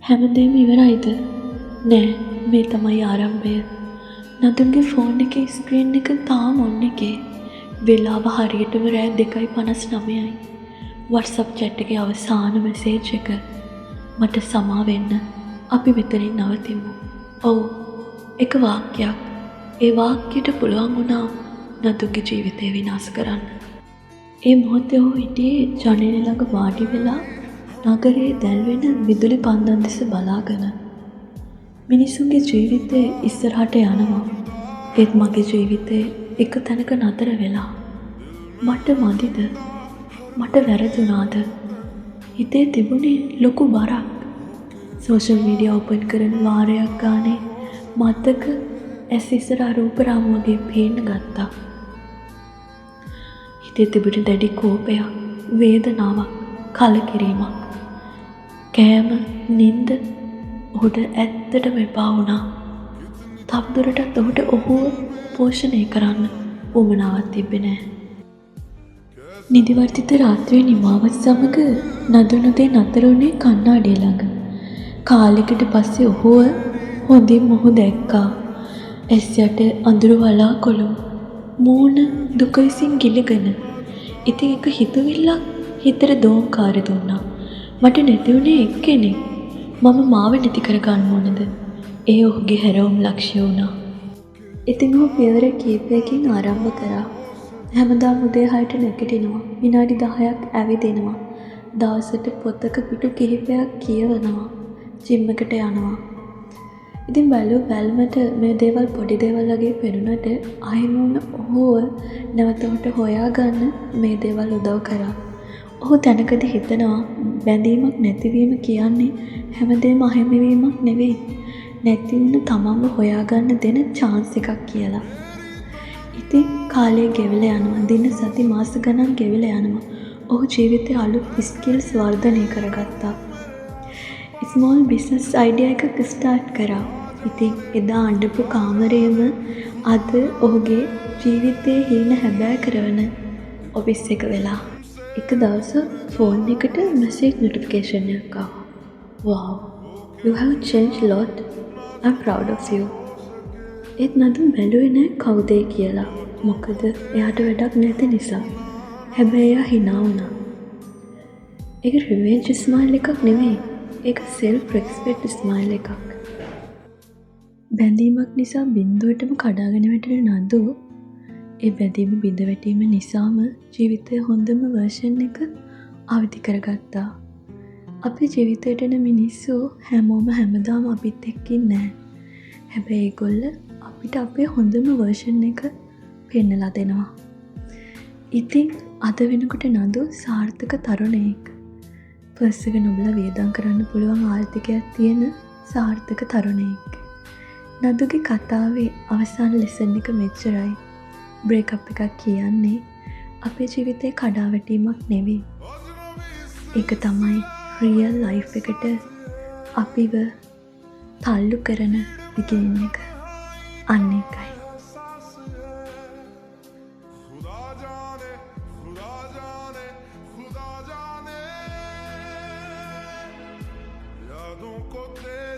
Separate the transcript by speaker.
Speaker 1: හැමදේම ඉවරයිද? නෑ, මේ තමයි ආරම්භය. නදුන්ගේ ෆෝන් එකේ ස්ක්‍රීන් එක තාම ඔන් එකේ. වෙලාව හරියටම රෑ 2:59යි. WhatsApp chat එකේ අවසාන මැසේජ් එක. මට සමා වෙන්න. අපි මෙතනින් නවතිමු. ඔව්. එක වාක්‍යයක්. ඒ වාක්‍යයට පුළුවන් වුණා නදුන්ගේ ජීවිතය විනාශ කරන්න. ඒ මොහොතේ ඔහු හිටියේ ජනේලෙ ළඟ වාඩි වෙලා නගරයේ දැල්වෙන විදුලි පන්දම් දෙස බලාගෙන. මිනිසුන්ගේ ජීවිතේ ඉස්සරහට යනවා. ඒත් මගේ ජීවිතේ එක තැනක නතර වෙලා. මට මදිද? මට වැරදුනාද? හිතේ තිබුණේ ලොකු බරක්. සෝෂල් මීඩියා ඕපන් කරන වාරයක් ගානේ මතක ඇස් ඉස්සරහ රූපරාම වගේ පේන්න ගත්තා. හිතේ තිබුණ දැඩි කෝපයක්, වේදනාවක්, කලකිරීමක්. කෑම, නිින්ද ඔහුට ඇත්තටම එපා වුණා. තවදුරටත් ඔහුට ඔහුව පෝෂණය කරන්න උවමනාවක් තිබ්බේ නැහැ. නිදිවර්තිත රාත්‍රියේ නිමාවත් සමග නදුනදේ නතර වුණේ කණ්ණාඩිය ළඟ. කාලෙකට පස්සේ ඔහුව හොඳින් මොහු දැක්කා. ඇස් යට අඳුරු වලාකුළු, මූණ දුක විසින් ගිලගෙන. ඉතින් එක හිතවිල්ලක් හිතට දෝංකාර දුන්නා. මට නැති වුණේ එක්කෙනෙක්. මම මාව නැති කරගන්න ඕනද? ඒ ඔහුගේ හැරවුම් ලක්ෂ්‍ය වුණා. ඉතින් ඔහු පියවර කීපයකින් ආරම්භ කරා. හැමදාම උදේ 6ට නැගිටිනවා. විනාඩි 10ක් ඇවිදිනවා. දවසට පොතක පිටු කිහිපයක් කියවනවා. ජිම් එකට යනවා. ඉතින් බැලුමට මේ දේවල් පොඩි දේවල් වගේ පෙනුනට ආයෙම ඔහුව නැවතට හොයාගන්න මේ දේවල් උදව් කරා. ඔහු තැනකදී හිතනවා බැඳීමක් නැතිවීම කියන්නේ හැමදේම අහිමිවීමක් නෙවෙයි. නැති වුණ තමන්ව හොයාගන්න දෙන chance එකක් කියලා. ඉතින් කාලය ගෙවිලා යනවා. දින සති මාස ගණන් ගෙවිලා යනවා. ඔහු ජීවිතේ අලුත් ස්කිල්ස් වර්ධනය කරගත්තා. ස්මෝල් බිස්නස් අයිඩියා එකක් ස්ටාර්ට් කරා. ඉතින් එදා අඬපු කාමරේම අද ඔහුගේ ජීවිතයේ හීන හැබෑ කරන ඔෆිස් එක වෙලා. එක දවසක් ෆෝන් එකට මැසේජ් නොටිෆිකේෂන් එකක් ආවා. Wow, you have changed a lot. I'm proud of you. ඒත් නදුන් බැලුවේ නෑ කවුද කියලා. මොකද එයාට වැඩක් නැති නිසා. හැබැයි එයා hina වුණා. ඒක රිවෙන්ජ් ස්මයිල් එකක් නෙවෙයි. ඒක self respect ස්මයිල් එකක්. බැඳීමක් නිසා බින්දුවටම කඩාගෙන වැටෙන නදු ඒ බැඳීම බිඳ වැටීම නිසාම ජීවිතයේ හොඳම වර්ෂන් එක අවදි කරගත්තා. අපේ ජීවිතයට එන මිනිස්සු හැමෝම හැමදාම අපිත් එක්කින් නෑ. හැබැයි ඒගොල්ල අපිට අපේ හොඳම වර්ෂන් එක පෙන්නලා දෙනවා. ඉතින් අද වෙනකොට නදු සාර්ථක තරුණයෙක්. පර්ස් එක නොබලා වියදම් කරන්න පුළුවන් ආර්ථිකයක් තියෙන සාර්ථක තරුණයෙක්. නදුගේ කතාවේ අවසාන ලෙසන් එක මෙච්චරයි. බ්‍රේකප් එකක් කියන්නේ අපේ ජීවිතේ කඩාවැටීමක් නෙවෙයි. ඒක තමයි රියල් ලයිෆ් එකට අපිව තල්ලු කරන බිගිනින් එක. අන්න ඒකයි.